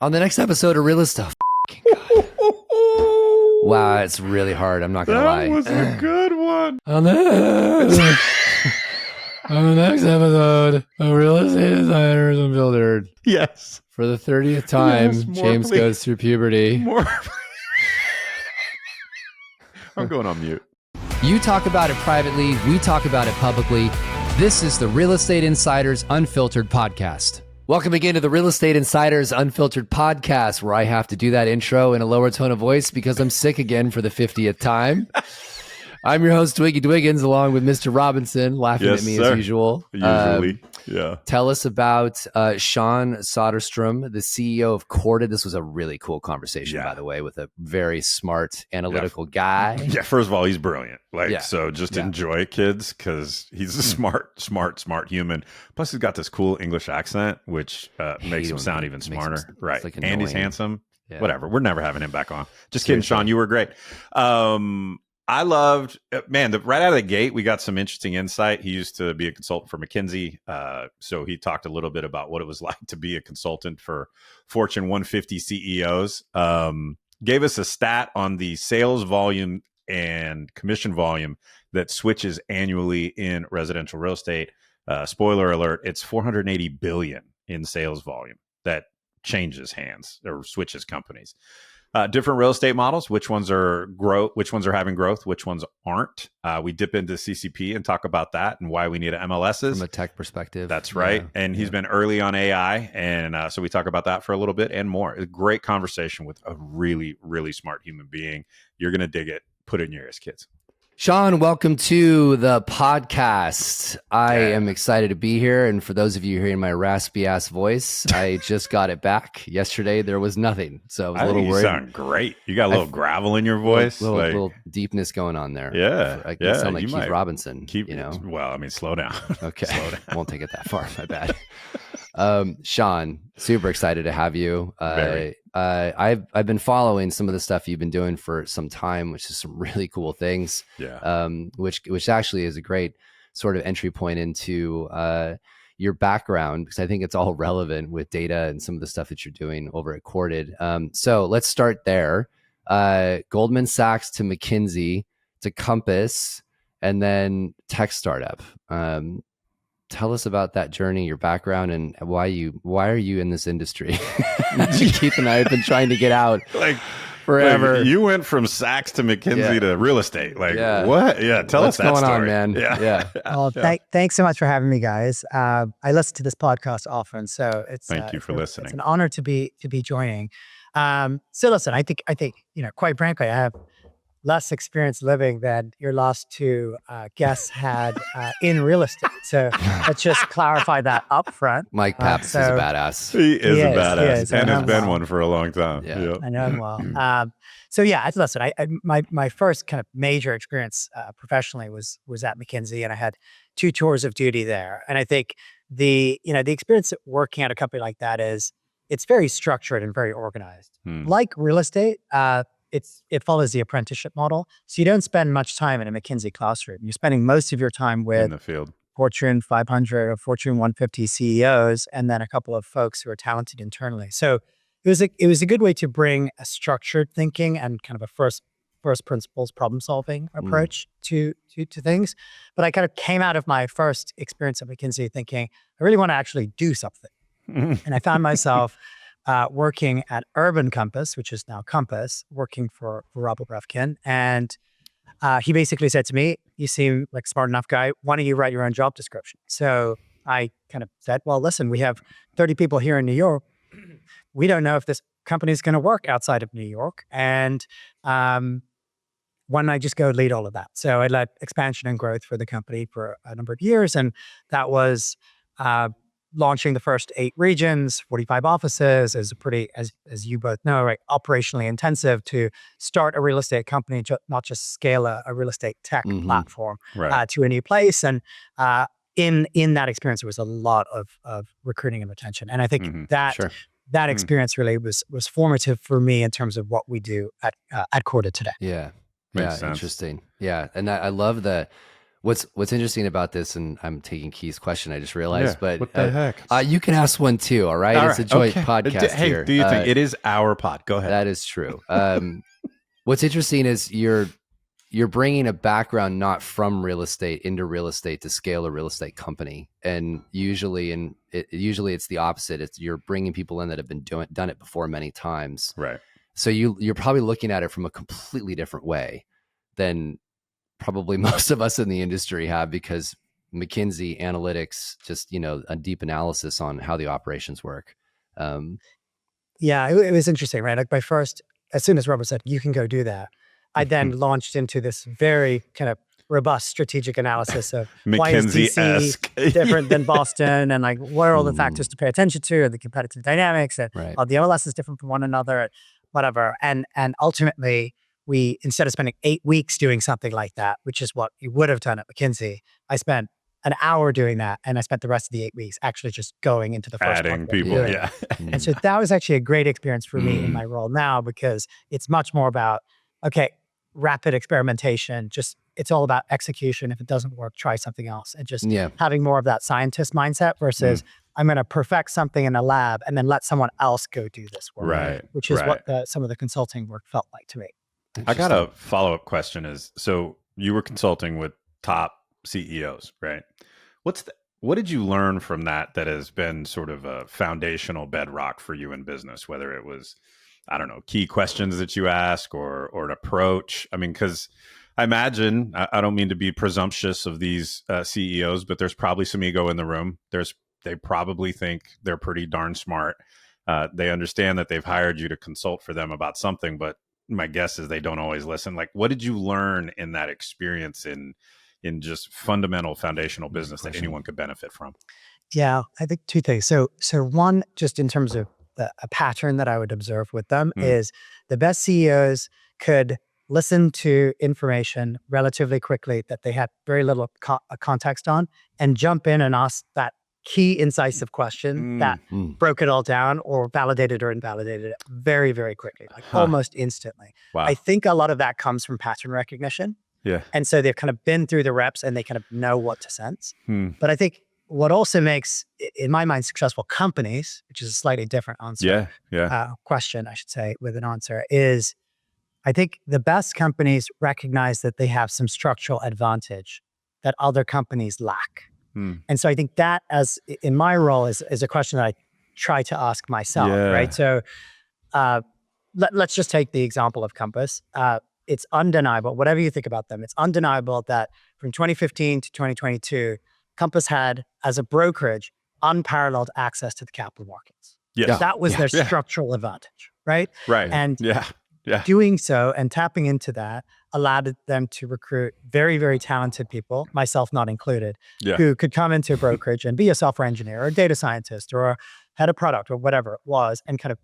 On the next episode of Real Estate. Wow, it's really hard. I'm not going to lie. That was a good one. On the next episode of Real Estate Insiders Unfiltered. Yes. For the 30th time, Yes, more, James please. goes through puberty. More. I'm going on mute. You talk about it privately. We talk about it publicly. This is the Real Estate Insiders Unfiltered podcast. Welcome again to the Real Estate Insiders Unfiltered podcast, where I have to do that intro in a lower tone of voice because I'm sick again for the 50th time. I'm your host, Twiggy Dwiggins, along with Mr. Robinson, laughing Yes, at me sir. as usual. Usually, yeah. Tell us about Sean Soderstrom, the CEO of Courted. This was a really cool conversation, by the way, with a very smart, analytical guy. Yeah, first of all, he's brilliant. So just enjoy it, kids, because he's a smart human. Plus, he's got this cool English accent, which makes him sound even smarter. Right. Like and he's handsome. Yeah. Whatever. We're never having him back on. Just kidding, Sean. You were great. I loved, right out of the gate, we got some interesting insight. He used to be a consultant for McKinsey. So he talked a little bit about what it was like to be a consultant for Fortune 150 CEOs. Gave us a stat on the sales volume and commission volume that switches annually in residential real estate. Spoiler alert, it's 480 billion in sales volume that changes hands or switches companies. Different real estate models, which ones are having growth, which ones aren't. We dip into CCP and talk about that and why we need MLSs. From a tech perspective. That's right. Yeah. And he's been early on AI. And so we talk about that for a little bit and more. A great conversation with a really, really smart human being. You're going to dig it. Put it in your ears, kids. Sean, welcome to the podcast. I am excited to be here. And for those of you hearing my raspy ass voice, I just got it back. Yesterday, there was nothing. So I was a little worried. You sound great. You got a little gravel in your voice. Little deepness going on there. Yeah. I can sound like Keith Robinson. Well, slow down. Okay. Slow down. Won't take it that far. My bad. Sean, super excited to have you. I've been following some of the stuff you've been doing for some time, which is some really cool things. Yeah. Which actually is a great sort of entry point into your background, because I think it's all relevant with data and some of the stuff that you're doing over at Courted. So let's start there. Goldman Sachs to McKinsey to Compass, and then tech startup. Tell us about that journey, your background, and why are you in this industry? Keith and I have been trying to get out forever. You went from Sachs to McKinsey to real estate. What? Yeah, tell us that what's going story. on, man. Yeah. Well, thanks so much for having me, guys. I listen to this podcast often, so thank you for listening. It's an honor to be joining. So listen, I think quite frankly, I have less experience living than your last two guests had in real estate. So let's just clarify that up front. Mike Pappas is a badass. He is a badass and has been one for a long time. Yeah. I know him well. So yeah, listen, my first kind of major experience professionally was at McKinsey, and I had 2 tours of duty there. And I think the experience of working at a company like that is it's very structured and very organized. Like real estate, it follows the apprenticeship model. So you don't spend much time in a McKinsey classroom. You're spending most of your time with in the field. Fortune 500 or Fortune 150 CEOs, and then a couple of folks who are talented internally. So it was a good way to bring a structured thinking and kind of a first principles problem solving approach to things. But I kind of came out of my first experience at McKinsey thinking, I really want to actually do something. And I found myself working at Urban Compass, which is now Compass, working for Robert Reffkin. And he basically said to me, you seem like a smart enough guy. Why don't you write your own job description? So I kind of said, well, listen, we have 30 people here in New York. We don't know if this company is going to work outside of New York. And why don't I just go lead all of that? So I led expansion and growth for the company for a number of years. And that was launching the first 8 regions, 45 offices is a pretty, as you both know, right, operationally intensive to start a real estate company, not just scale a real estate tech platform to a new place. And in that experience, there was a lot of recruiting and retention. And I think that experience really was formative for me in terms of what we do at Courted today. Yeah. Makes sense. Interesting. Yeah. And I love What's interesting about this, and I'm taking Keith's question, I just realized, but what the heck? You can ask one too, all right? It's a joint podcast hey, here. Do you think it is our pod? Go ahead. That is true. What's interesting is you're bringing a background not from real estate into real estate to scale a real estate company, and usually it's the opposite. It's you're bringing people in that have been done it before many times, right? So you're probably looking at it from a completely different way than probably most of us in the industry have, because McKinsey analytics, just, a deep analysis on how the operations work. Yeah, it was interesting, right? Like as soon as Robert said, you can go do that, I then launched into this very kind of robust strategic analysis of why is DC different than Boston, and like what are all the factors to pay attention to, and the competitive dynamics, and Right. the MLS is different from one another, whatever. And ultimately, we, instead of spending 8 weeks doing something like that, which is what you would have done at McKinsey, I spent an hour doing that, and I spent the rest of the 8 weeks actually just going into the first adding people. Yeah. And so that was actually a great experience for me in my role now, because it's much more about, okay, rapid experimentation, it's all about execution. If it doesn't work, try something else, and just having more of that scientist mindset versus I'm going to perfect something in a lab and then let someone else go do this work. Right. Which is what some of the consulting work felt like to me. I got a follow-up question so you were consulting with top CEOs, right? What did you learn from that has been sort of a foundational bedrock for you in business, whether it was, I don't know, key questions that you ask or an approach? I mean, because I imagine, I don't mean to be presumptuous of these CEOs, but there's probably some ego in the room. They probably think they're pretty darn smart. They understand that they've hired you to consult for them about something, but my guess is they don't always listen. Like, what did you learn in that experience in just fundamental foundational business that anyone could benefit from? Yeah, I think two things. So one, just in terms of a pattern that I would observe with them is the best CEOs could listen to information relatively quickly that they had very little context on, and jump in and ask that key incisive question that broke it all down or validated or invalidated it very, very quickly, like almost instantly. Wow. I think a lot of that comes from pattern recognition. Yeah. And so they've kind of been through the reps and they kind of know what to sense. But I think what also makes, in my mind, successful companies, which is a slightly different answer, question, I should say, with an answer, is I think the best companies recognize that they have some structural advantage that other companies lack. And so I think that, as in my role, is a question that I try to ask myself, right? So let's just take the example of Compass. It's undeniable, whatever you think about them, it's undeniable that from 2015 to 2022, Compass had, as a brokerage, unparalleled access to the capital markets. Yes. That was their structural advantage, right? Right. And Yeah. doing so and tapping into that allowed them to recruit very, very talented people, myself not included, who could come into a brokerage and be a software engineer or a data scientist or a head of product or whatever it was, and kind of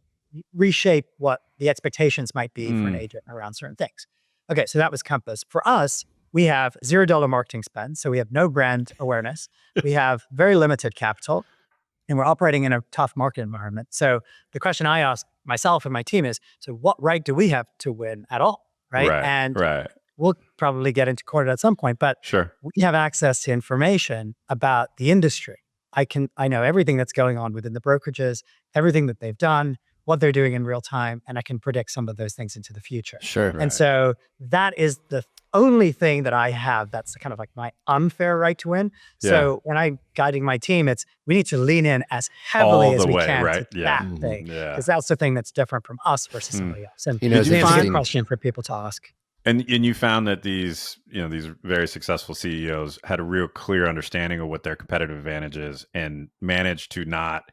reshape what the expectations might be for an agent around certain things. Okay, so that was Compass. For us, we have $0 marketing spend, so we have no brand awareness. We have very limited capital, and we're operating in a tough market environment. So the question I ask myself and my team is, so what right do we have to win at all, right? And we'll probably get into court at some point, but we have access to information about the industry. I know everything that's going on within the brokerages, everything that they've done, what they're doing in real time, and I can predict some of those things into the future. And so that is the only thing that I have that's kind of like my unfair right to win. So when I'm guiding my team, we need to lean in as heavily as we can to that thing, because that's the thing that's different from us versus somebody else. And it's a good question for people to ask. And you found that these very successful CEOs had a real clear understanding of what their competitive advantage is and managed to not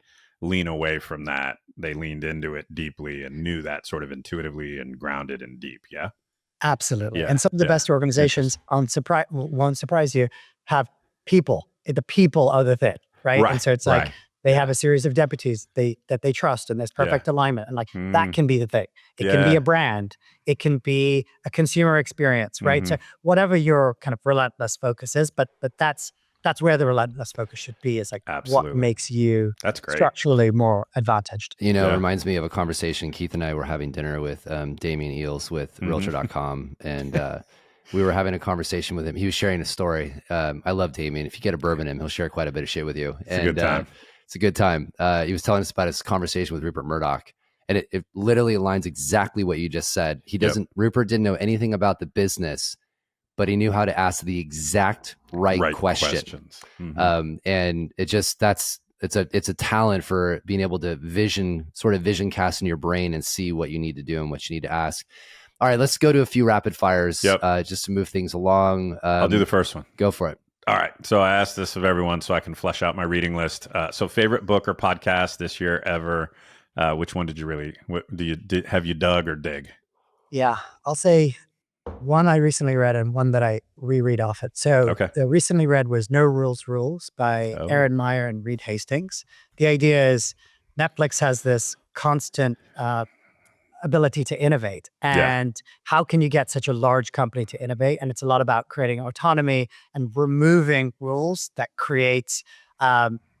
lean away from that. They leaned into it deeply and knew that sort of intuitively and grounded and deep. Yeah. Absolutely. And some of the best organizations, won't surprise you, have people. The people are the thing, right? And so it's like they have a series of deputies that they trust, and there's perfect alignment. And like that can be the thing. It can be a brand. It can be a consumer experience, right? So whatever your kind of relentless focus is, but that's where the relentless focus should be, is like what makes you structurally more advantaged. It reminds me of a conversation Keith and I were having dinner with Damian Eels with Realtor.com. And we were having a conversation with him. He was sharing a story. I love Damien. If you get a bourbon in him, he'll share quite a bit of shit with you. It's a good time. It's a good time. He was telling us about his conversation with Rupert Murdoch. And it literally aligns exactly what you just said. Rupert didn't know anything about the business, but he knew how to ask the exact right questions. Mm-hmm. And it's a talent for being able to vision cast in your brain and see what you need to do and what you need to ask. All right, let's go to a few rapid fires just to move things along. I'll do the first one. Go for it. All right. So I asked this of everyone so I can flesh out my reading list. So favorite book or podcast this year ever? Which one did you have you dug or dig? Yeah, I'll say one I recently read and one that I reread often. So the recently read was No Rules by Aaron Meyer and Reed Hastings. The idea is Netflix has this constant ability to innovate. And how can you get such a large company to innovate? And it's a lot about creating autonomy and removing rules that creates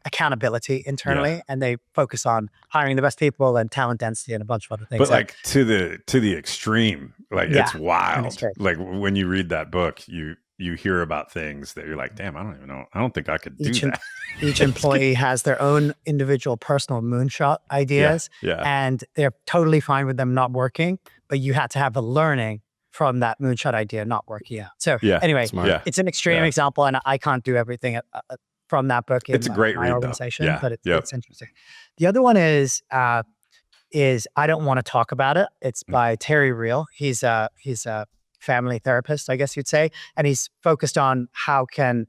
accountability internally, and they focus on hiring the best people and talent density and a bunch of other things. But like to the extreme, like it's wild. Like when you read that book, you hear about things that you're like, damn, I don't even know. I don't think I could do that. Each employee has their own individual personal moonshot ideas, and they're totally fine with them not working. But you had to have the learning from that moonshot idea not working out. So anyway, it's an extreme example, and I can't do everything from that book in it's a great read, organization, but it's interesting. The other one is I Don't Want to Talk About It. It's by Terry Real. He's a family therapist, I guess you'd say, and he's focused on how can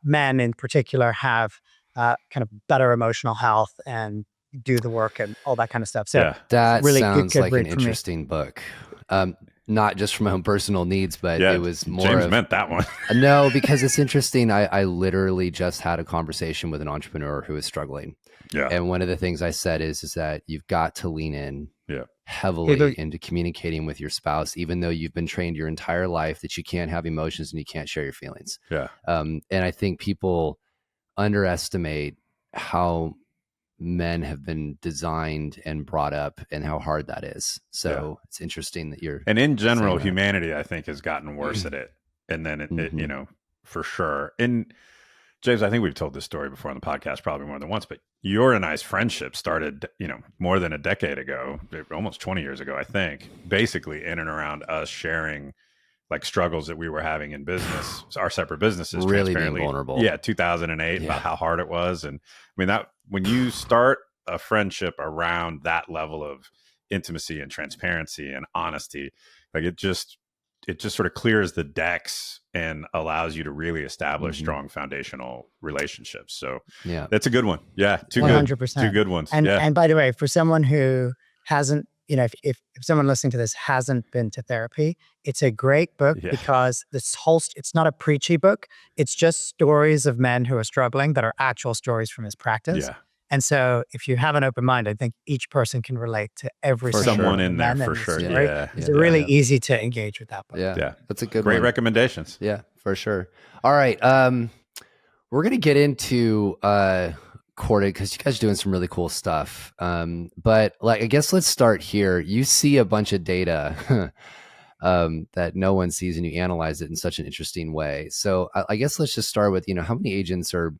men in particular have kind of better emotional health and do the work and all that kind of stuff. So that really sounds good like an interesting book. Not just for my own personal needs, but it was more James meant that one. No, because it's interesting. I literally just had a conversation with an entrepreneur who is struggling. Yeah. And one of the things I said is that you've got to lean in heavily into communicating with your spouse, even though you've been trained your entire life that you can't have emotions and you can't share your feelings. Yeah. And I think people underestimate how men have been designed and brought up and how hard that is. So it's interesting that and in general, humanity, I think, has gotten worse at it. And then it, for sure. And James, I think we've told this story before on the podcast, probably more than once, but your and I's friendship started, more than a decade ago, almost 20 years ago, I think, basically in and around us sharing like struggles that we were having in business, our separate businesses, really being vulnerable. 2008, about how hard it was. And I mean, that when you start a friendship around that level of intimacy and transparency and honesty, like it just sort of clears the decks and allows you to really establish strong foundational relationships. So that's a good one. Yeah. 100%. Two good ones. And by the way, for someone who hasn't, if someone listening to this hasn't been to therapy, it's a great book because it's not a preachy book. It's just stories of men who are struggling that are actual stories from his practice. Yeah. And so if you have an open mind, I think each person can relate to every someone in there for sure. It's really easy to engage with that book. Yeah. That's a good great one. recommendations. Yeah, for sure. All right. We're going to get into Courted because you guys are doing some really cool stuff. But like, I guess let's start here. You see a bunch of data that no one sees and you analyze it in such an interesting way. So I guess let's just start with, how many agents are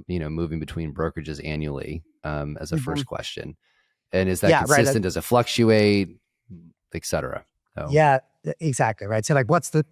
moving between brokerages annually as a first question. And is that consistent? Does it fluctuate, et cetera? So. Yeah, exactly. Right. So like,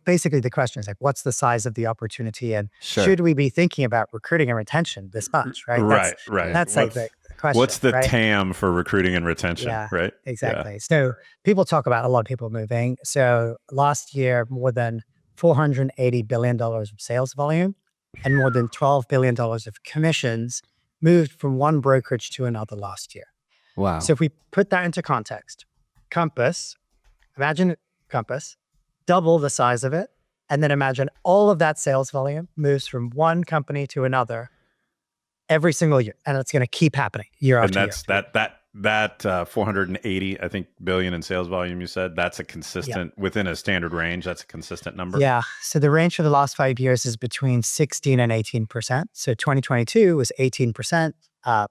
basically the question is like, what's the size of the opportunity and should we be thinking about recruiting and retention this much? Right. Right. That's like the question. What's the TAM for recruiting and retention? Yeah, right. Exactly. Yeah. So people talk about a lot of people moving. So last year, more than $480 billion of sales volume and more than $12 billion of commissions moved from one brokerage to another last year. Wow. So if we put that into context, imagine Compass, double the size of it, and then imagine all of that sales volume moves from one company to another every single year. And it's going to keep happening year after year. And that 480, I think, billion in sales volume, you said, that's a consistent, within a standard range, that's a consistent number? Yeah. So the range for the last 5 years is between 16 and 18%. So 2022 was 18%.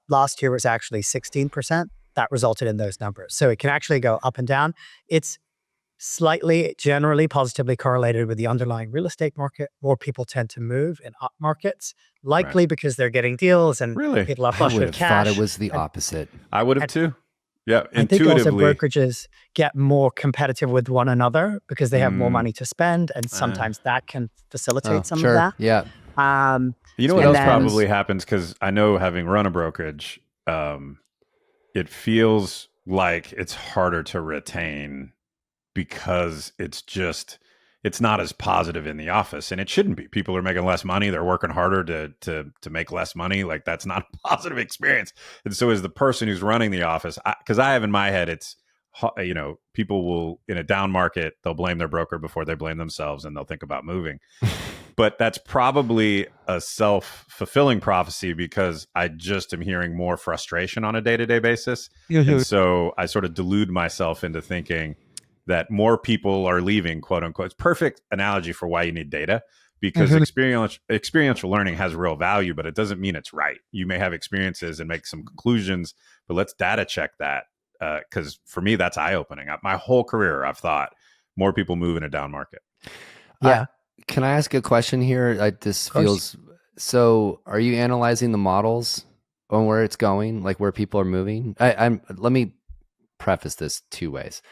Last year was actually 16%. That resulted in those numbers. So it can actually go up and down. It's slightly, generally positively correlated with the underlying real estate market. More people tend to move in up markets, likely because they're getting deals and Really? people are I flush would with have thought it cash. was the opposite. I would have too. Yeah, I think also intuitively. brokerages get more competitive with one another because they have more money to spend, and sometimes that can facilitate some of that. Yeah. You know what else probably happens? Because I know, having run a brokerage, it feels like it's harder to retain because it's not as positive in the office, and it shouldn't be. People are making less money. They're working harder to make less money. Like, that's not a positive experience. And so as the person who's running the office, because I have in my head, it's, people will, in a down market, they'll blame their broker before they blame themselves, and they'll think about moving. But that's probably a self-fulfilling prophecy, because I just am hearing more frustration on a day-to-day basis. And so I sort of delude myself into thinking that more people are leaving, quote unquote. It's perfect analogy for why you need data, because experiential learning has real value, but it doesn't mean it's right. You may have experiences and make some conclusions, but let's data check that. Because for me, that's eye-opening. My whole career, I've thought more people move in a down market. Yeah. Can I ask a question here? This feels so. Are you analyzing the models on where it's going, like where people are moving? Let me preface this two ways.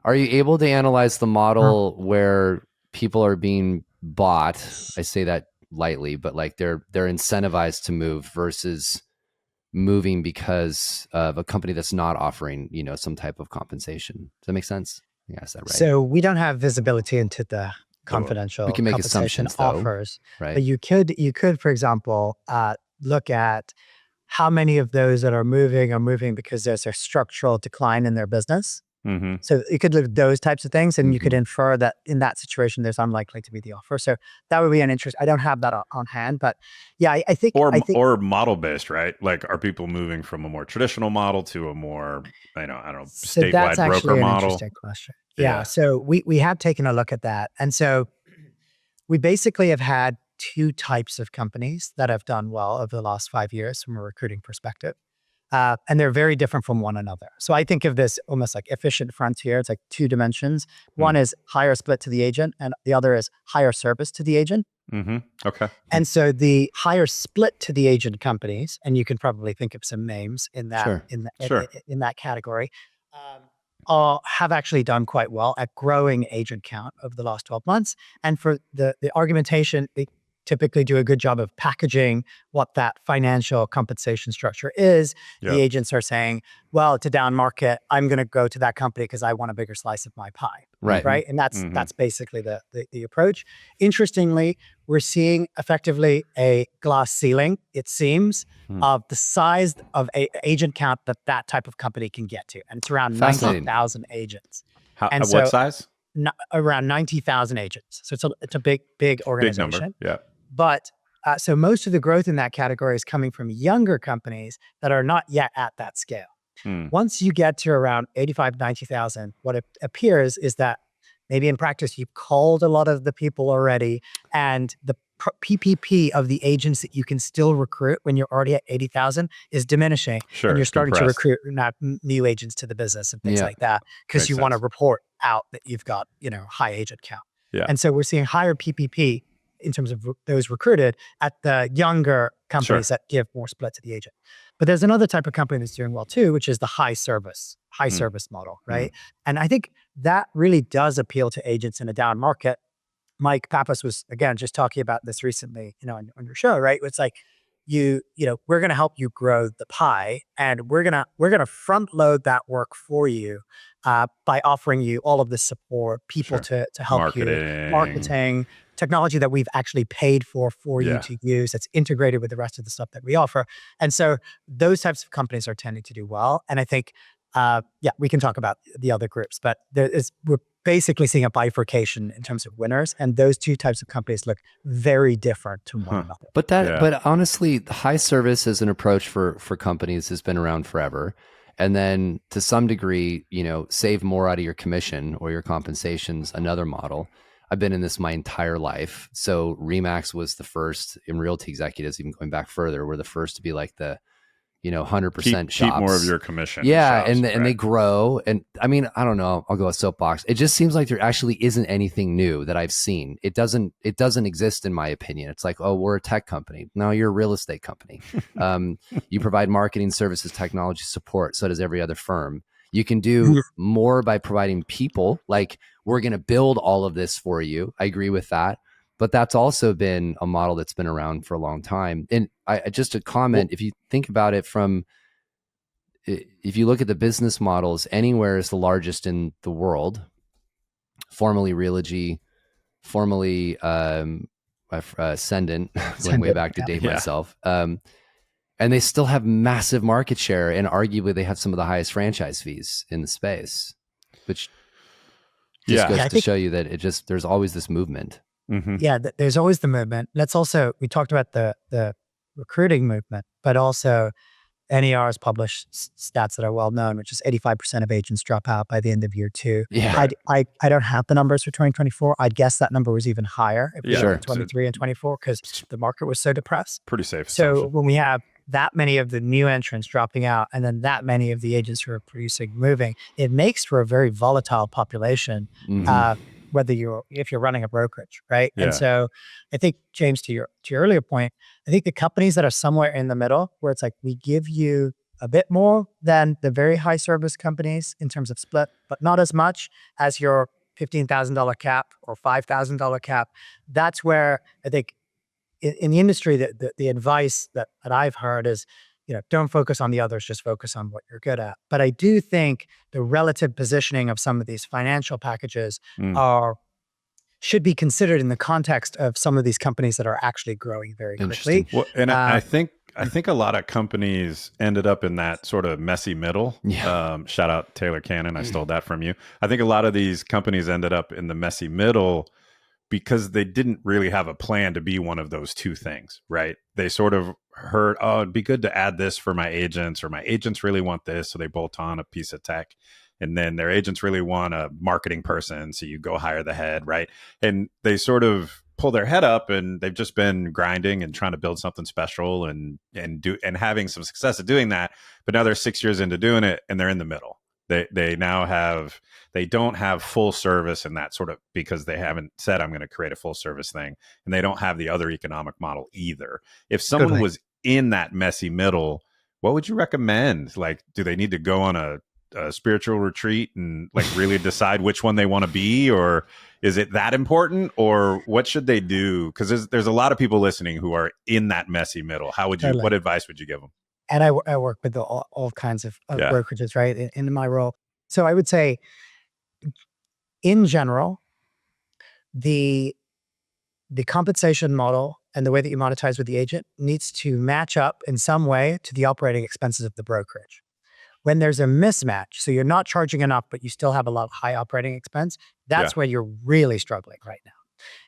Are you able to analyze the model where people are being bought? I say that lightly, but like they're incentivized to move versus moving because of a company that's not offering, some type of compensation. Does that make sense? Yeah, is that right? So we don't have visibility into the confidential we can make compensation assumptions, though, offers, right? But you could, for example, look at how many of those that are moving because there's a structural decline in their business. Mm-hmm. So you could look at those types of things, and you could infer that in that situation, there's unlikely to be the offer. So that would be an interest. I don't have that on hand, but yeah, I think or model based, right? Like, are people moving from a more traditional model to a more, I don't know, so statewide that's broker actually an model? interesting question. Yeah. So we have taken a look at that, and so we basically have had two types of companies that have done well over the last 5 years from a recruiting perspective. And they're very different from one another. So I think of this almost like efficient frontier. It's like two dimensions. One is higher split to the agent, and the other is higher service to the agent. Mm-hmm. Okay. And so the higher split to the agent companies, and you can probably think of some names in that in that category, have actually done quite well at growing agent count over the last 12 months. And for the argumentation, they typically do a good job of packaging what that financial compensation structure is. Yep. The agents are saying, well, it's a down market, I'm going to go to that company because I want a bigger slice of my pie. Right. And that's basically the approach. Interestingly, we're seeing effectively a glass ceiling, it seems, of the size of a agent count that type of company can get to. And it's around 90,000 agents. What size? Around 90,000 agents. So it's a big organization. Big number. Yeah. But so most of the growth in that category is coming from younger companies that are not yet at that scale. Once you get to around 85, 90,000, what it appears is that maybe in practice, you've called a lot of the people already, and the PPP of the agents that you can still recruit when you're already at 80,000 is diminishing. Sure, and you're starting to recruit new agents to the business and things like that, because you want to report out that you've got, high agent count. Yeah. And so we're seeing higher PPP in terms of those recruited at the younger companies that give more split to the agent. But there's another type of company that's doing well too, which is the high service model, right? And I think that really does appeal to agents in a down market. Mike Pappas was, again, just talking about this recently, on your show, right? It's like, we're going to help you grow the pie, and we're going to front load that work for you by offering you all of the support, people to help you, marketing, technology that we've actually paid for you to use, that's integrated with the rest of the stuff that we offer. And so those types of companies are tending to do well. And I think, we can talk about the other groups, but we're basically seeing a bifurcation in terms of winners, and those two types of companies look very different to one another. But honestly, high service as an approach for companies has been around forever. And then to some degree, save more out of your commission or your compensation's another model. I've been in this my entire life. So Remax was the first, in Realty Executives, even going back further, were the first to be like the 100% keep shops. more of your commission. Yeah. shops, And they grow. And I mean, I don't know. I'll go a soapbox. It just seems like there actually isn't anything new that I've seen. It doesn't exist in my opinion. It's like, oh, we're a tech company. No, you're a real estate company. You provide marketing services, technology support. So does every other firm. You can do more by providing people. Like, we're going to build all of this for you. I agree with that. But that's also been a model that's been around for a long time. And just a comment, if you think about it if you look at the business models, Anywhere is the largest in the world, formerly Realogy, formerly Ascendant, going way back to date myself. And they still have massive market share, and arguably they have some of the highest franchise fees in the space, which just goes to show you that there's always this movement. Mm-hmm. Yeah, there's always the movement. We talked about the recruiting movement, but also NER has published stats that are well known, which is 85% of agents drop out by the end of year 2. Yeah. I don't have the numbers for 2024. I'd guess that number was even higher if we look at 23 and 24 because the market was so depressed. Pretty safe. So when we have that many of the new entrants dropping out and then that many of the agents who are producing moving, it makes for a very volatile population. If you're running a brokerage, right? Yeah. And so I think, James, to your earlier point, I think the companies that are somewhere in the middle, where it's like we give you a bit more than the very high service companies in terms of split, but not as much as your $15,000 cap or $5,000 cap. That's where I think in the industry, the advice that I've heard is, don't focus on the others, just focus on what you're good at. But I do think the relative positioning of some of these financial packages should be considered in the context of some of these companies that are actually growing very quickly. Well, and I think a lot of companies ended up in that sort of messy middle. Yeah. Shout out Taylor Cannon. I stole that from you. I think a lot of these companies ended up in the messy middle because they didn't really have a plan to be one of those two things, right? They sort of heard, oh, it'd be good to add this for my agents, or my agents really want this, so they bolt on a piece of tech. And then their agents really want a marketing person, so you go hire the head, right? And they sort of pull their head up, and they've just been grinding and trying to build something special and having some success at doing that. But now they're 6 years into doing it, and they're in the middle. They don't have full service in that sort of, because they haven't said, I'm going to create a full service thing, and they don't have the other economic model either. If someone was in that messy middle, what would you recommend? Like, do they need to go on a spiritual retreat and like really decide which one they want to be, or is it that important, or what should they do? Because there's a lot of people listening who are in that messy middle. What advice would you give them? And I work with all kinds of brokerages, right, in my role. So I would say, in general, the compensation model and the way that you monetize with the agent needs to match up in some way to the operating expenses of the brokerage. When there's a mismatch, so you're not charging enough, but you still have a lot of high operating expense, that's where you're really struggling right now.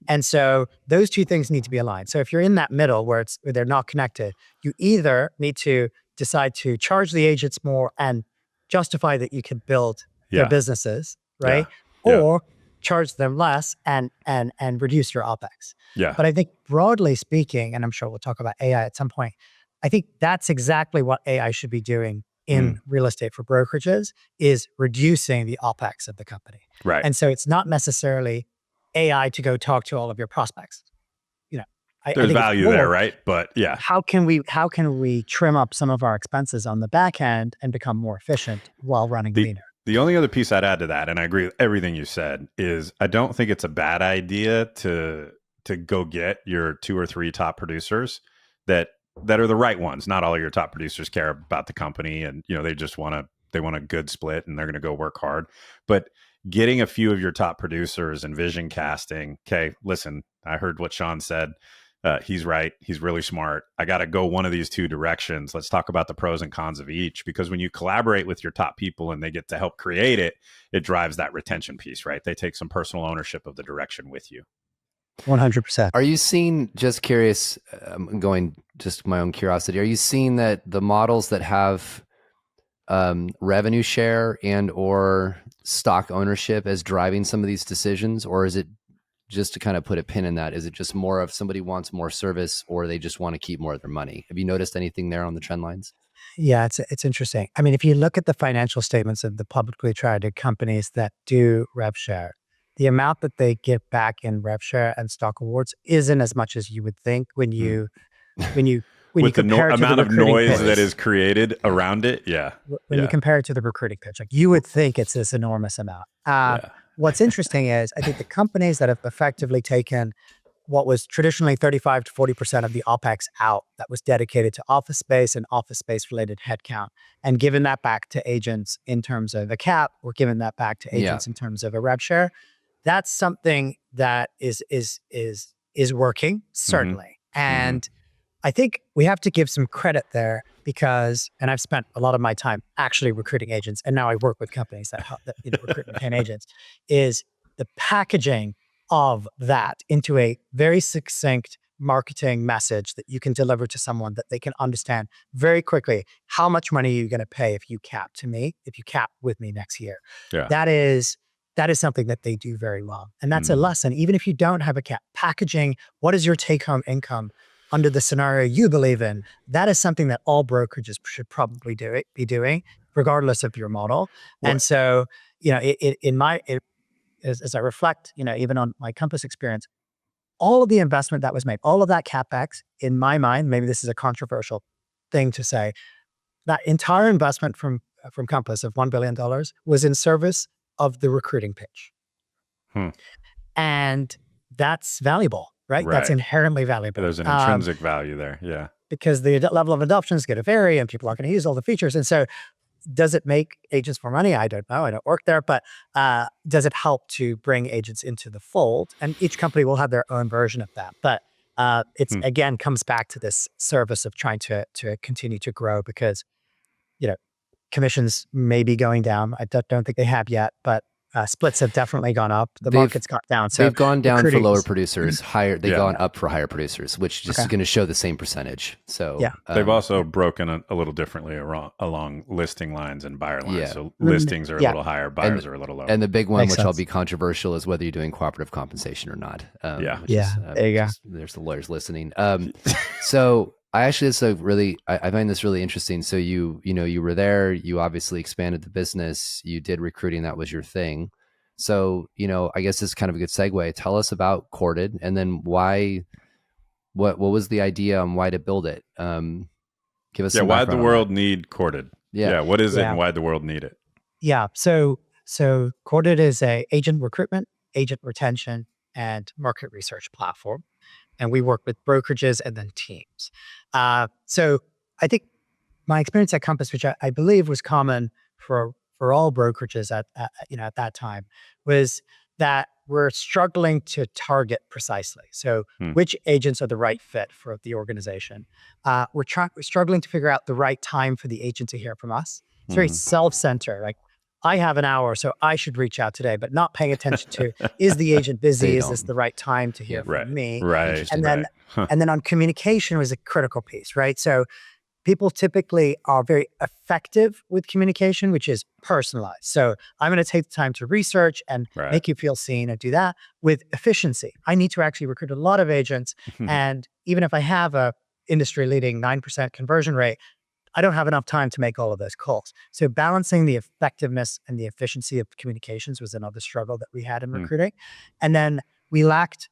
And so those two things need to be aligned. So if you're in that middle where they're not connected, you either need to decide to charge the agents more and justify that you can build their businesses, right? Or charge them less and reduce your OpEx. Yeah. But I think broadly speaking, and I'm sure we'll talk about AI at some point, I think that's exactly what AI should be doing in real estate for brokerages, is reducing the OpEx of the company. Right. And so it's not necessarily AI to go talk to all of your prospects. There's value there, right? But yeah. How can we trim up some of our expenses on the back end and become more efficient while running leaner? The only other piece I'd add to that, and I agree with everything you said, is I don't think it's a bad idea to go get your 2 or 3 top producers that are the right ones. Not all of your top producers care about the company, and they just want a good split, and they're going to go work hard. But getting a few of your top producers and vision casting, okay, listen, I heard what Sean said. He's right. He's really smart. I got to go one of these 2 directions. Let's talk about the pros and cons of each, because when you collaborate with your top people and they get to help create it, it drives that retention piece, right? They take some personal ownership of the direction with you. 100%. Are you seeing, just curious, going just my own curiosity, are you seeing that the models that have revenue share and or stock ownership as driving some of these decisions? Or is it, just to kind of put a pin in that, is it just more of somebody wants more service, or they just want to keep more of their money? Have you noticed anything there on the trend lines? Yeah, it's interesting. I mean, if you look at the financial statements of the publicly traded companies that do rev share, the amount that they get back in rev share and stock awards isn't as much as you would think when Hmm. you when you With the compare it to the amount of recruiting noise pitch. that is created around it. Yeah. When you compare it to the recruiting pitch, like you would think it's this enormous amount. Yeah. What's interesting is I think the companies that have effectively taken what was traditionally 35 to 40% of the OpEx out that was dedicated to office space and office space related headcount, and given that back to agents in terms of a cap, or given that back to Yeah. agents in terms of a rev share, that's something that is working, certainly. And I think we have to give some credit there because, and I've spent a lot of my time actually recruiting agents, and now I work with companies that recruit and retain agents, is the packaging of that into a very succinct marketing message that you can deliver to someone that they can understand very quickly. How much money are you going to pay if you cap with me next year? Yeah. That is something that they do very well. And that's a lesson. Even if you don't have a cap, packaging, what is your take home income under the scenario you believe in? That is something that all brokerages should probably be doing, regardless of your model. What? And so, as I reflect, even on my Compass experience, all of the investment that was made, all of that CapEx, in my mind, maybe this is a controversial thing to say, that entire investment from Compass of $1 billion was in service of the recruiting pitch. And that's valuable, right? That's inherently valuable. There's an intrinsic value there. Yeah. Because the level of adoption is going to vary and people aren't going to use all the features. And so does it make agents more money? I don't know. I don't work there, but does it help to bring agents into the fold? And each company will have their own version of that. But it's again comes back to this service of trying to continue to grow because, commissions may be going down. I don't think they have yet, but splits have definitely gone up. The market's gone down. So they've gone down for lower producers, higher. They've gone up for higher producers, which just is going to show the same percentage. So they've also broken a little differently along listing lines and buyer lines. So listings are a little higher, buyers are a little lower. And the big one, which I'll be controversial, is whether you're doing cooperative compensation or not. There you go. There's the lawyers listening. So I actually, I find this really interesting. So you were there, you obviously expanded the business, you did recruiting, that was your thing. So, I guess this is kind of a good segue. Tell us about Courted and then what was the idea and why to build it? Give us some why'd the background world need Courted? What is it and why'd the world need it? Yeah. So Courted is a agent recruitment, agent retention, and market research platform. And we work with brokerages and then teams. So I think my experience at Compass, which I believe was common for all brokerages at that time, was that we're struggling to target precisely. So which agents are the right fit for the organization? We're struggling to figure out the right time for the agent to hear from us. It's very self-centered. Like, I have an hour, so I should reach out today, but not paying attention to, is the agent busy? Is this the right time to hear from me? Right. And then on communication was a critical piece, right? So people typically are very effective with communication, which is personalized. So I'm going to take the time to research and make you feel seen and do that with efficiency. I need to actually recruit a lot of agents. And even if I have a industry leading 9% conversion rate, I don't have enough time to make all of those calls. So balancing the effectiveness and the efficiency of communications was another struggle that we had in recruiting. And then we lacked,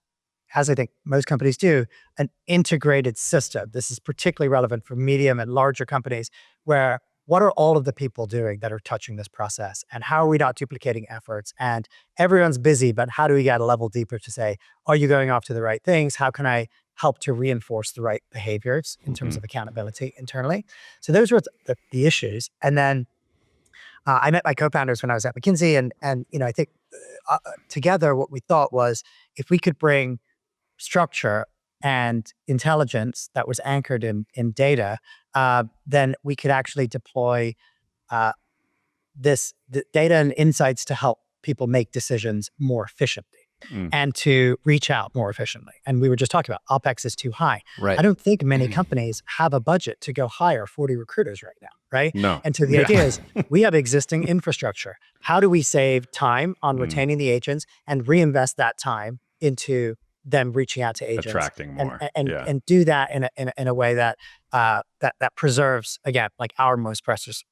as I think most companies do, an integrated system. This is particularly relevant for medium and larger companies where what are all of the people doing that are touching this process? And how are we not duplicating efforts? And everyone's busy, but how do we get a level deeper to say, are you going after the right things? How can I help to reinforce the right behaviors in terms of accountability internally? So those were the issues. And then I met my co-founders when I was at McKinsey. And I think together what we thought was if we could bring structure and intelligence that was anchored in data, then we could actually deploy the data and insights to help people make decisions more efficiently and to reach out more efficiently. And we were just talking about OpEx is too high. Right. I don't think many companies have a budget to go hire 40 recruiters right now, right? No. And so the idea is we have existing infrastructure. How do we save time on retaining the agents and reinvest that time into them reaching out to agents, attracting more, and do that in a way that that preserves, again, like our most precious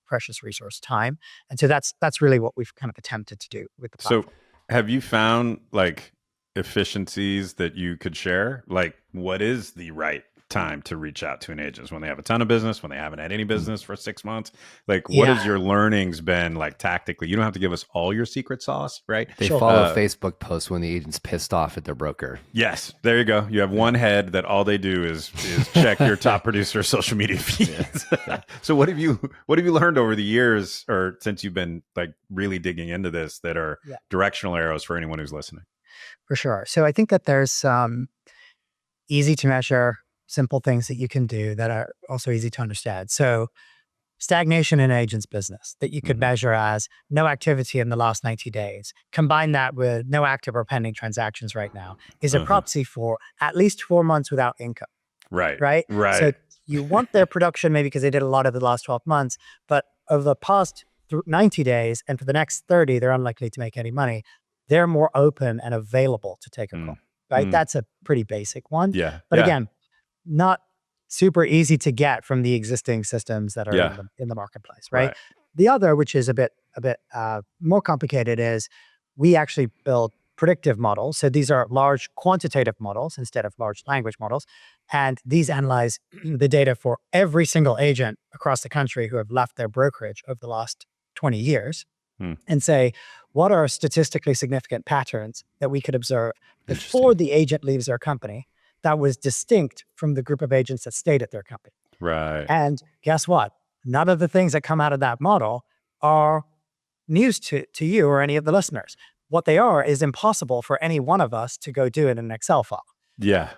resource, time. And so that's really what we've kind of attempted to do with the platform. So have you found like efficiencies that you could share? Like, what is the right time to reach out to an agent? When they have a ton of business, when they haven't had any business for 6 months? Like, what has your learnings been like tactically? You don't have to give us all your secret sauce, right? They follow Facebook posts when the agent's pissed off at their broker. Yes, there you go. You have one head that all they do is check your top producer social media feeds. So what have you learned over the years, or since you've been like really digging into this, that are directional arrows for anyone who's listening? For sure. So I think that there's some easy to measure, simple things that you can do that are also easy to understand. So stagnation in an agent's business that you could measure as no activity in the last 90 days. Combine that with no active or pending transactions right now is a proxy for at least 4 months without income. Right. So you want their production maybe because they did a lot of the last 12 months, but over the past 90 days and for the next 30, they're unlikely to make any money. They're more open and available to take a call, right? That's a pretty basic one. But again, not super easy to get from the existing systems that are in the marketplace, right? The other, which is a bit more complicated, is we actually build predictive models. So these are large quantitative models instead of large language models. And these analyze the data for every single agent across the country who have left their brokerage over the last 20 years and say, what are statistically significant patterns that we could observe before the agent leaves their company that was distinct from the group of agents that stayed at their company? Right. And guess what? None of the things that come out of that model are news to you or any of the listeners. What they are is impossible for any one of us to go do in an Excel file.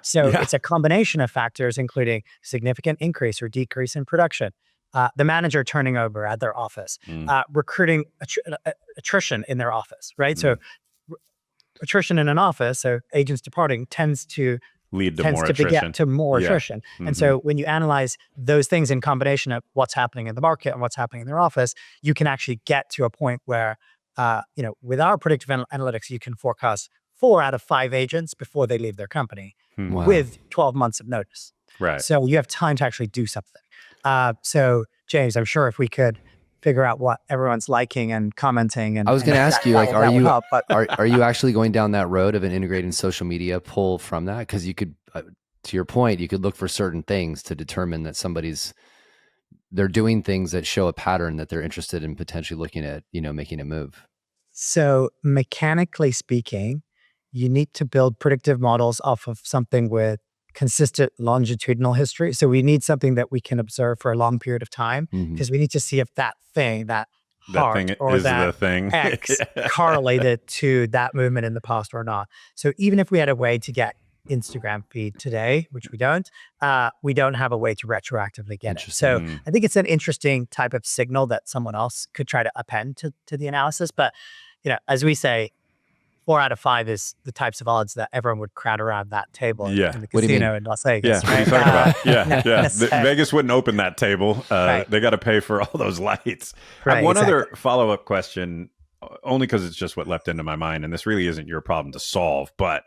So it's a combination of factors, including significant increase or decrease in production, the manager turning over at their office, recruiting attrition in their office, right? So attrition in an office, so agents departing, tends to beget to more attrition. And so when you analyze those things in combination of what's happening in the market and what's happening in their office, you can actually get to a point where, with our predictive analytics, you can forecast 4 out of 5 agents before they leave their company with 12 months of notice. Right. So you have time to actually do something. So James, I'm sure if we could figure out what everyone's liking and commenting, and I was going to ask you, like, are you actually going down that road of an integrated social media pull from that? Because you could, to your point, you could look for certain things to determine that they're doing things that show a pattern that they're interested in potentially looking at, making a move. So mechanically speaking, you need to build predictive models off of something with consistent longitudinal history. So we need something that we can observe for a long period of time, because we need to see if that thing, that heart or that X correlated to that movement in the past or not. So even if we had a way to get Instagram feed today, which we don't have a way to retroactively get it. So I think it's an interesting type of signal that someone else could try to append to the analysis. But, as we say, 4 out of 5 is the types of odds that everyone would crowd around that table in the casino in Las Vegas. Right? What are you talking about? Vegas wouldn't open that table. They got to pay for all those lights. I have one other follow-up question, only because it's just what leapt into my mind, and this really isn't your problem to solve, but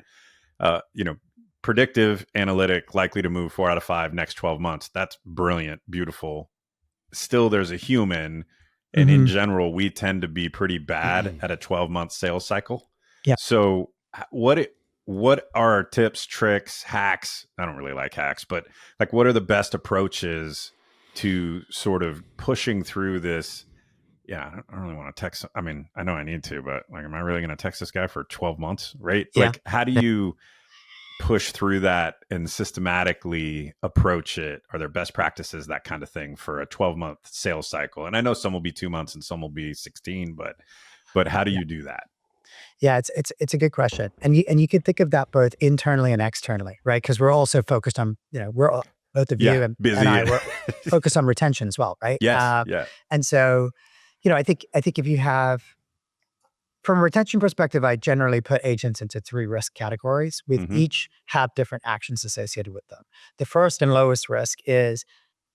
predictive analytic likely to move 4 out of 5 next 12 months. That's brilliant, beautiful. Still, there's a human, and in general, we tend to be pretty bad at a 12-month sales cycle. So what are tips, tricks, hacks? I don't really like hacks, but like, what are the best approaches to sort of pushing through this? I don't really want to text. I mean, I know I need to, but like, am I really going to text this guy for 12 months? Right. Like, how do you push through that and systematically approach it? Are there best practices, that kind of thing, for a 12-month sales cycle? And I know some will be 2 months and some will be 16, but how do you do that? Yeah, it's a good question, and you can think of that both internally and externally, right? Because we're also focused on, we're both of you and I we're focused on retention as well, right? And so, I think if you have, from a retention perspective, I generally put agents into 3 risk categories, with each have different actions associated with them. The first and lowest risk is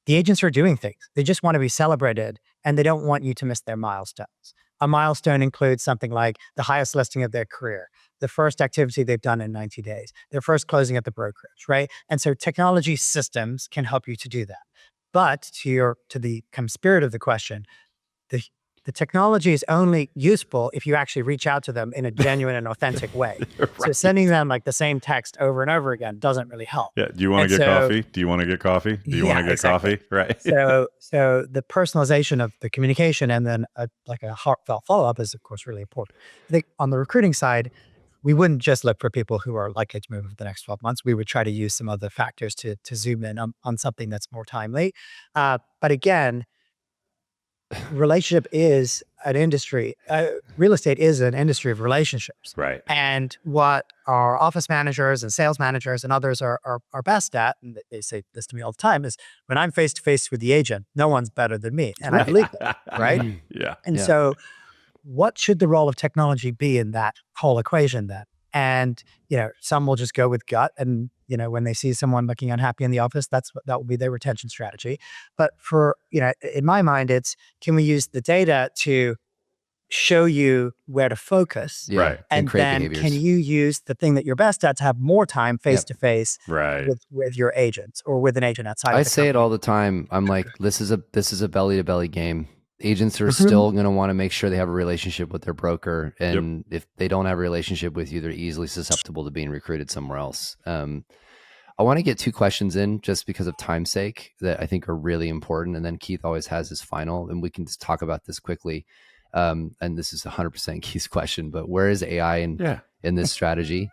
the agents are doing things. They just want to be celebrated, and they don't want you to miss their milestones. A milestone includes something like the highest listing of their career, the first activity they've done in 90 days, their first closing at the brokerage, right? And so technology systems can help you to do that. But to the kind of spirit of the question, the technology is only useful if you actually reach out to them in a genuine and authentic way. Right. So sending them like the same text over and over again doesn't really help. Yeah. Do you want to get coffee? Do you want to get coffee? Do you want to get coffee? Right. So the personalization of the communication and then like a heartfelt follow-up is of course really important. I think on the recruiting side, we wouldn't just look for people who are likely to move over the next 12 months. We would try to use some other factors to zoom in on something that's more timely. But again, relationship is an industry. Real estate is an industry of relationships. Right. And what our office managers and sales managers and others are best at, and they say this to me all the time, is when I'm face to face with the agent, no one's better than me. And I believe that, right? Yeah. And so what should the role of technology be in that whole equation then? And, some will just go with gut. And, when they see someone looking unhappy in the office, that will be their retention strategy. But for, in my mind, it's, can we use the data to show you where to focus? Yeah. Right. And then behaviors. can you use the thing that you're best at to have more time face to face with your agents or with an agent outside? I say it all the time. I'm like, this is a belly to belly game. Agents are Mm-hmm. still going to want to make sure they have a relationship with their broker. And if they don't have a relationship with you, they're easily susceptible to being recruited somewhere else. I want to get 2 questions in just because of time's sake that I think are really important. And then Keith always has his final, and we can just talk about this quickly. And this is 100% Keith's question, but where is AI in this strategy?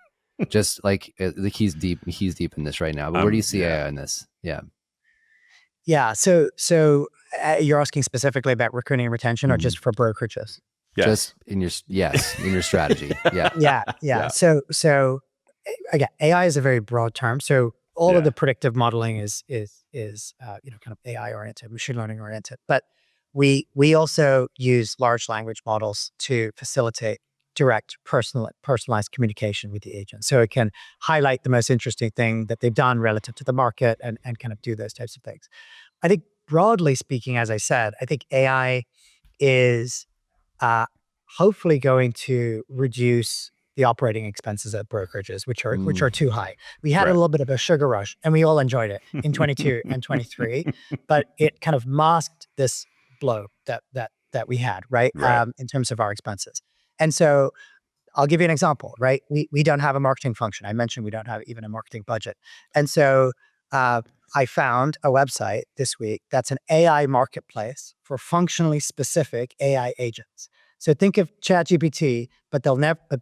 Just like he's deep in this right now, but where do you see AI in this? Yeah. So you're asking specifically about recruiting and retention or just for brokerages? Yes. Just in your strategy. Yeah. Yeah. So again, AI is a very broad term. So all of the predictive modeling is kind of AI oriented, machine learning oriented. But we also use large language models to facilitate direct personalized communication with the agent. So it can highlight the most interesting thing that they've done relative to the market and kind of do those types of things. I think broadly speaking, as I said, I think AI is hopefully going to reduce the operating expenses at brokerages, which are too high. We had a little bit of a sugar rush and we all enjoyed it in 22 and 23, but it kind of masked this blow that we had, right? In terms of our expenses. And so I'll give you an example, right? We don't have a marketing function. I mentioned we don't have even a marketing budget. And so I found a website this week that's an AI marketplace for functionally specific AI agents. So think of ChatGPT, but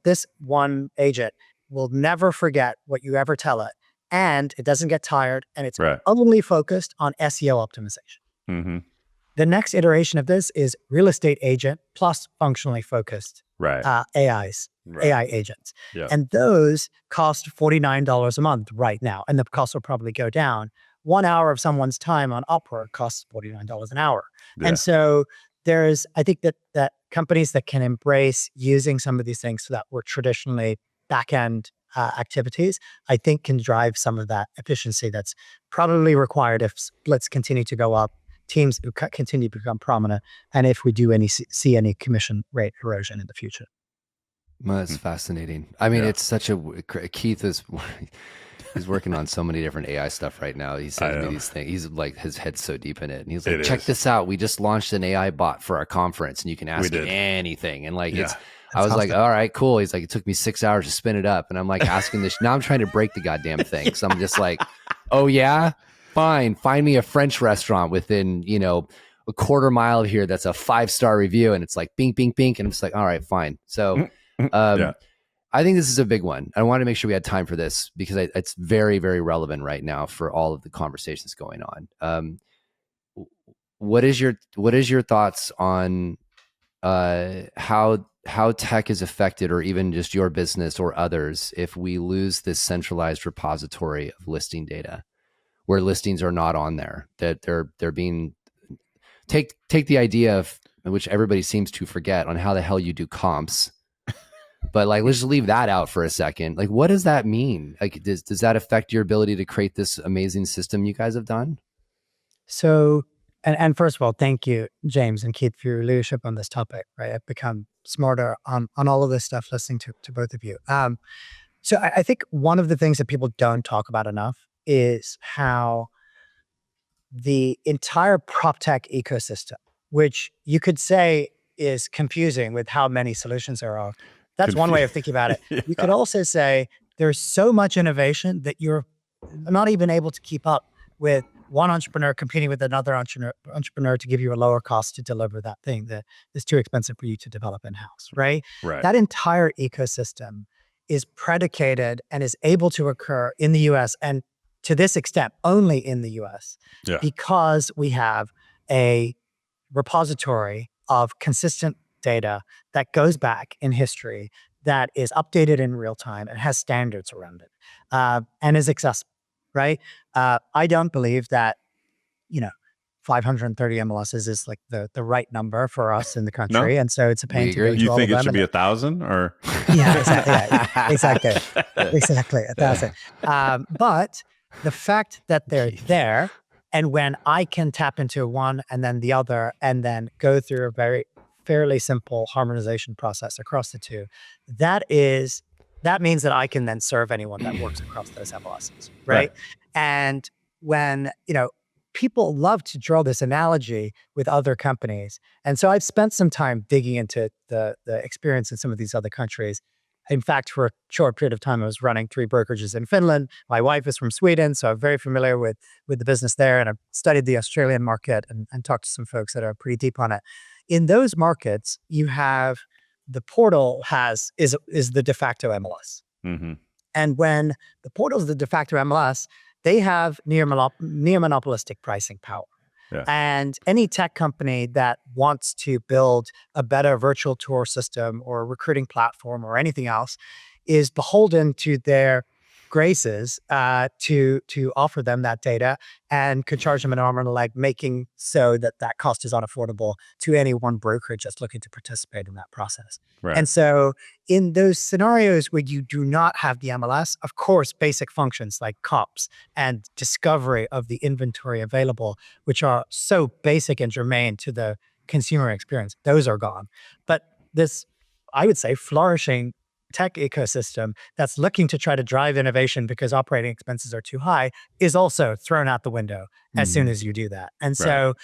this one agent will never forget what you ever tell it. And it doesn't get tired, and it's only focused on SEO optimization. Mm-hmm. The next iteration of this is real estate agent plus functionally focused AI agents. Yeah. And those cost $49 a month right now. And the cost will probably go down. 1 hour of someone's time on Upwork costs $49 an hour. Yeah. And so I think that companies that can embrace using some of these things that were traditionally back-end activities, I think can drive some of that efficiency that's probably required if splits continue to go up, teams continue to become prominent, and if we do see any commission rate erosion in the future. Well, that's fascinating. I mean, it's such Keith he's working on so many different AI stuff right now. He's sending me these things. He's like, his head's so deep in it. And he's like, check this out. We just launched an AI bot for our conference and you can ask it anything. And like, I was like, all right, cool. He's like, it took me 6 hours to spin it up. And I'm like asking this. Now I'm trying to break the goddamn thing. So I'm just like, oh yeah, fine. Find me a French restaurant within, a quarter mile of here. That's a 5-star review. And it's like, bink, bink, bink. And I'm just like, all right, fine. So, I think this is a big one. I wanted to make sure we had time for this because it's very, very relevant right now for all of the conversations going on. What is your thoughts on how tech is affected, or even just your business or others, if we lose this centralized repository of listing data, where listings are not on there, that they're being take the idea of, which everybody seems to forget, on how the hell you do comps. But like, let's just leave that out for a second. Like, what does that mean? Like, does that affect your ability to create this amazing system you guys have done? So, and first of all, thank you, James and Keith, for your leadership on this topic, right? I've become smarter on all of this stuff listening to both of you. So I think one of the things that people don't talk about enough is how the entire prop tech ecosystem, which you could say is confusing with how many solutions there are. That's one way of thinking about it. Yeah. You could also say there's so much innovation that you're not even able to keep up with one entrepreneur competing with another entrepreneur to give you a lower cost to deliver that thing that is too expensive for you to develop in-house, right? Right. That entire ecosystem is predicated and is able to occur in the US, and to this extent, only in the US, Yeah. because we have a repository of consistent data that goes back in history, that is updated in real time and has standards around it, and is accessible, right? I don't believe that, 530 MLSs is like the right number for us in the country. And so it's a pain We to go agree. to You all think of it them. should be 1,000 or? Yeah, exactly. Exactly, 1,000. But the fact that they're there, and when I can tap into one and then the other, and then go through a very fairly simple harmonization process across the two, that means that I can then serve anyone that works across those MLSs, right? And when, people love to draw this analogy with other companies. And so I've spent some time digging into the experience in some of these other countries. In fact, for a short period of time, I was running 3 brokerages in Finland. My wife is from Sweden, so I'm very familiar with the business there. And I've studied the Australian market and talked to some folks that are pretty deep on it. In those markets, you have the portal is the de facto MLS. Mm-hmm. And when the portal is the de facto MLS, they have near monopolistic pricing power. Yeah. And any tech company that wants to build a better virtual tour system or recruiting platform or anything else is beholden to their graces to offer them that data, and could charge them an arm and a leg, making so that cost is unaffordable to any one brokerage that's looking to participate in that process. Right. And so in those scenarios where you do not have the MLS, of course, basic functions like comps and discovery of the inventory available, which are so basic and germane to the consumer experience, those are gone. But this, I would say, flourishing tech ecosystem that's looking to try to drive innovation because operating expenses are too high is also thrown out the window as soon as you do that. And so,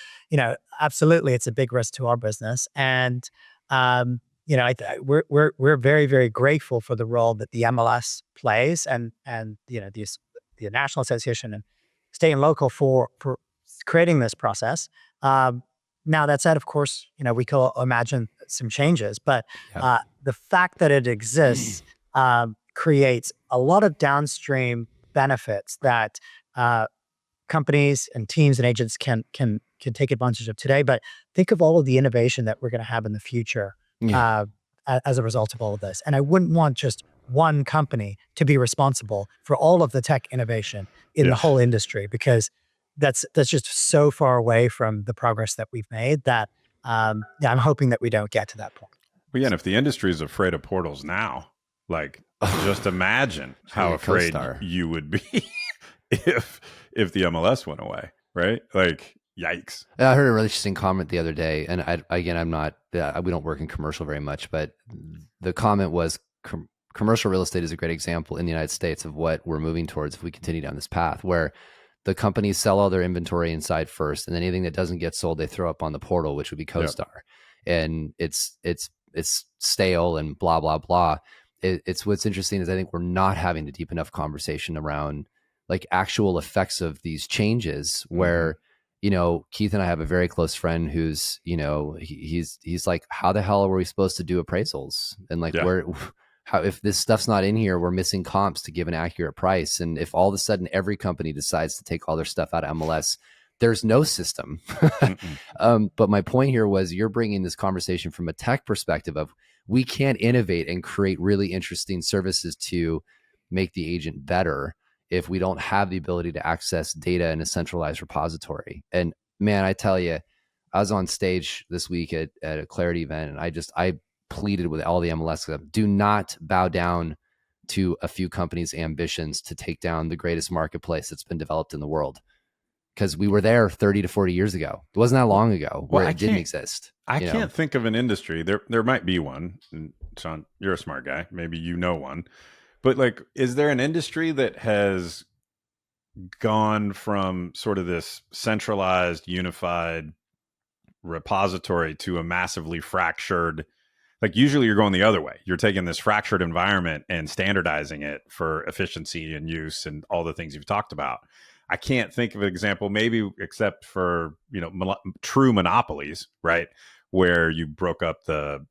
absolutely, it's a big risk to our business. And, we're very, very grateful for the role that the MLS plays, and the National Association and state and local for creating this process. Now, that said, of course, we could imagine some changes, but the fact that it exists creates a lot of downstream benefits that companies and teams and agents can take advantage of today. But think of all of the innovation that we're going to have in the future as a result of all of this. And I wouldn't want just one company to be responsible for all of the tech innovation in the whole industry, because that's just so far away from the progress that we've made that I'm hoping that we don't get to that point. Well, yeah, and if the industry is afraid of portals now, like, just imagine how afraid you would be if the MLS went away, right? Like, yikes. I heard a really interesting comment the other day, and I'm not, we don't work in commercial very much, but the comment was commercial real estate is a great example in the United States of what we're moving towards if we continue down this path, where the companies sell all their inventory inside first, and then anything that doesn't get sold, they throw up on the portal, which would be CoStar. And it's stale and blah, blah, blah. It's what's interesting is I think we're not having the deep enough conversation around like actual effects of these changes where, Keith and I have a very close friend who's, he's like, how the hell are we supposed to do appraisals? And like, how, if this stuff's not in here, we're missing comps to give an accurate price. And if all of a sudden every company decides to take all their stuff out of MLS, there's no system. But my point here was you're bringing this conversation from a tech perspective of we can't innovate and create really interesting services to make the agent better if we don't have the ability to access data in a centralized repository. And man, I tell you, I was on stage this week at a Clarity event, and I pleaded with all the MLS stuff, do not bow down to a few companies' ambitions to take down the greatest marketplace that's been developed in the world. Because we were there 30 to 40 years ago. It wasn't that long ago where it didn't exist. I can't think of an industry. There might be one. And Sean, you're a smart guy. Maybe you know one. But like, is there an industry that has gone from sort of this centralized, unified repository to a massively fractured, like usually you're going the other way. You're taking this fractured environment and standardizing it for efficiency and use and all the things you've talked about. I can't think of an example, maybe except for, true monopolies, right? Where you broke up the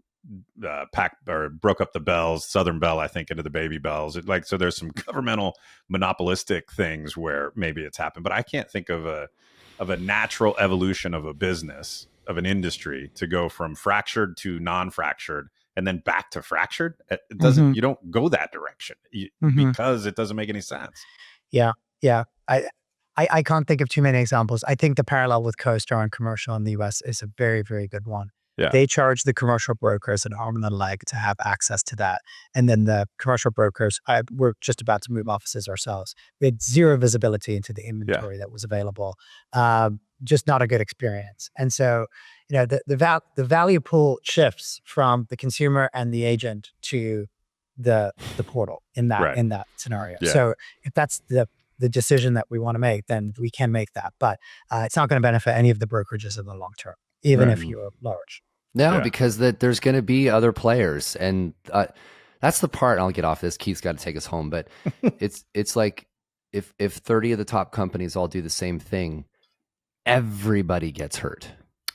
pack or broke up the bells, Southern Bell, I think, into the baby bells. So there's some governmental monopolistic things where maybe it's happened, but I can't think of a natural evolution of a business, of an industry, to go from fractured to non-fractured and then back to fractured. It doesn't, you don't go that direction because it doesn't make any sense. Yeah. I can't think of too many examples. I think the parallel with CoStar and commercial in the US is a very, very good one. Yeah. They charge the commercial brokers an arm and a leg to have access to that. And then the commercial brokers, we're just about to move offices ourselves. We had zero visibility into the inventory that was available. Just not a good experience. And so, the value pool shifts from the consumer and the agent to the portal in that scenario. Yeah. So if that's the decision that we want to make, then we can make that. But it's not going to benefit any of the brokerages in the long term, even if you're large. No, because there's going to be other players. And that's the part, I'll get off this. Keith's got to take us home. But it's like if 30 of the top companies all do the same thing, everybody gets hurt.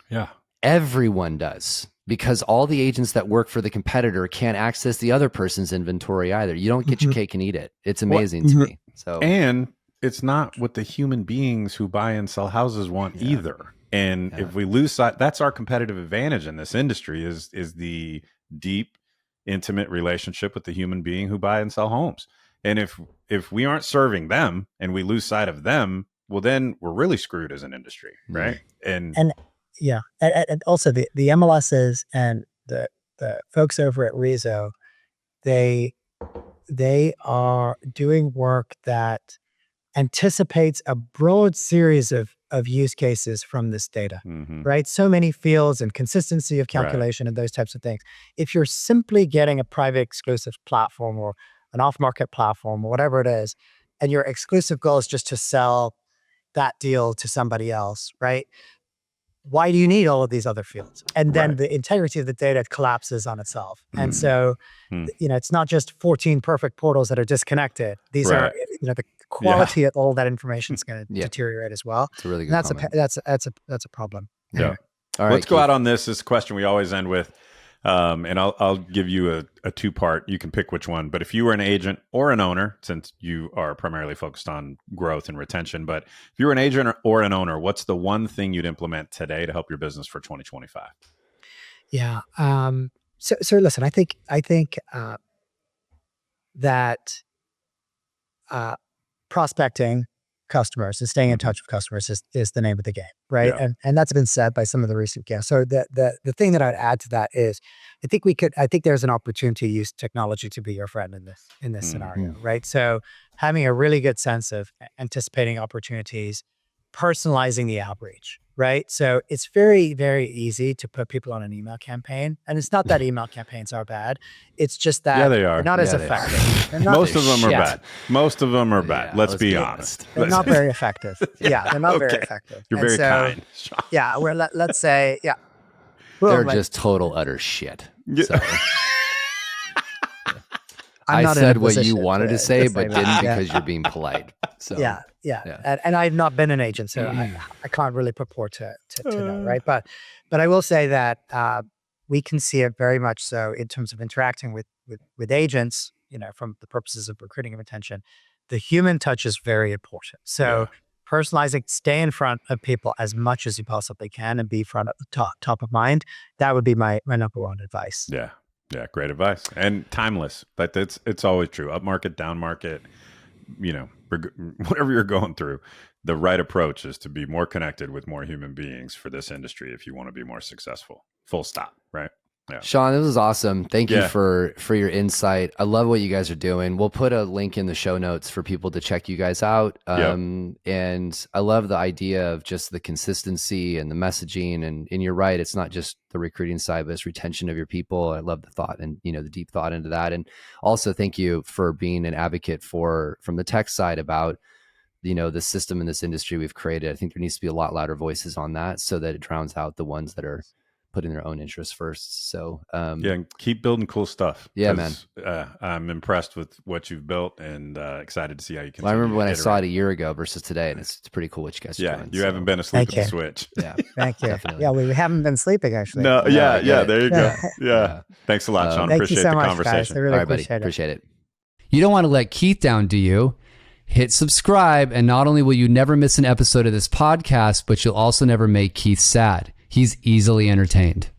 Yeah. Everyone does. Because all the agents that work for the competitor can't access the other person's inventory either. You don't get your cake and eat it. It's amazing to me. So, and it's not what the human beings who buy and sell houses want either. And if we lose sight, that's our competitive advantage in this industry is the deep, intimate relationship with the human being who buy and sell homes. And if we aren't serving them and we lose sight of them, well, then we're really screwed as an industry, right? And also the MLSs and the folks over at Rezo, they are doing work that anticipates a broad series of use cases from this data, right? So many fields and consistency of calculation and those types of things. If you're simply getting a private exclusive platform or an off-market platform or whatever it is, and your exclusive goal is just to sell that deal to somebody else, right? Why do you need all of these other fields? And then the integrity of the data collapses on itself. And so, it's not just 14 perfect portals that are disconnected. These are, the quality of all that information is going to deteriorate as well. It's a really good comment. That's a problem. Yeah. All right, let's go out on this question we always end with. And I'll give you a two-part. You can pick which one. But if you were an agent or an owner, since you are primarily focused on growth and retention, but if you were an agent or an owner, what's the one thing you'd implement today to help your business for 2025? Yeah. So listen, I think that prospecting customers and staying in touch with customers is the name of the game, right? Yeah. And that's been said by some of the recent guests. So the thing that I'd add to that is, I think there's an opportunity to use technology to be your friend in this scenario, right? So having a really good sense of anticipating opportunities, personalizing the outreach, right? So it's very, very easy to put people on an email campaign. And it's not that email campaigns are bad. It's just that they are. they're not as effective. Most of them are bad. Most of them are bad. Let's be honest. They're not very effective. They're not very effective. You're very kind. Sean. Yeah, let's say, they're just total utter shit. So. I said what you wanted to say, but didn't because you're being polite. So yeah. And I've not been an agent, so I can't really purport to know, right? But I will say that we can see it very much so in terms of interacting with agents, from the purposes of recruiting and retention. The human touch is very important. So personalizing, stay in front of people as much as you possibly can and be front of the top of mind. That would be my number one advice. Yeah. Yeah, great advice and timeless. But it's always true. Up market, down market, whatever you're going through, the right approach is to be more connected with more human beings for this industry if you want to be more successful. Full stop. Right. Yeah. Sean, this was awesome. Thank you for your insight. I love what you guys are doing. We'll put a link in the show notes for people to check you guys out. And I love the idea of just the consistency and the messaging. And you're right, it's not just the recruiting side, but it's retention of your people. I love the thought and the deep thought into that. And also thank you for being an advocate from the tech side about the system in this industry we've created. I think there needs to be a lot louder voices on that so that it drowns out the ones that are putting their own interests first. So and keep building cool stuff. Yeah, man. I'm impressed with what you've built and excited to see how you can. I remember when I saw it a year ago versus today, and it's pretty cool what you guys are doing. You haven't been asleep at the switch. Yeah, thank you. Definitely. Yeah, we haven't been sleeping actually. No, there you go. Yeah. Thanks a lot, Sean. Thank Appreciate you so the much, conversation. guys. I really All right, buddy. appreciate it. Appreciate it. You don't want to let Keith down, do you? Hit subscribe, and not only will you never miss an episode of this podcast, but you'll also never make Keith sad. He's easily entertained.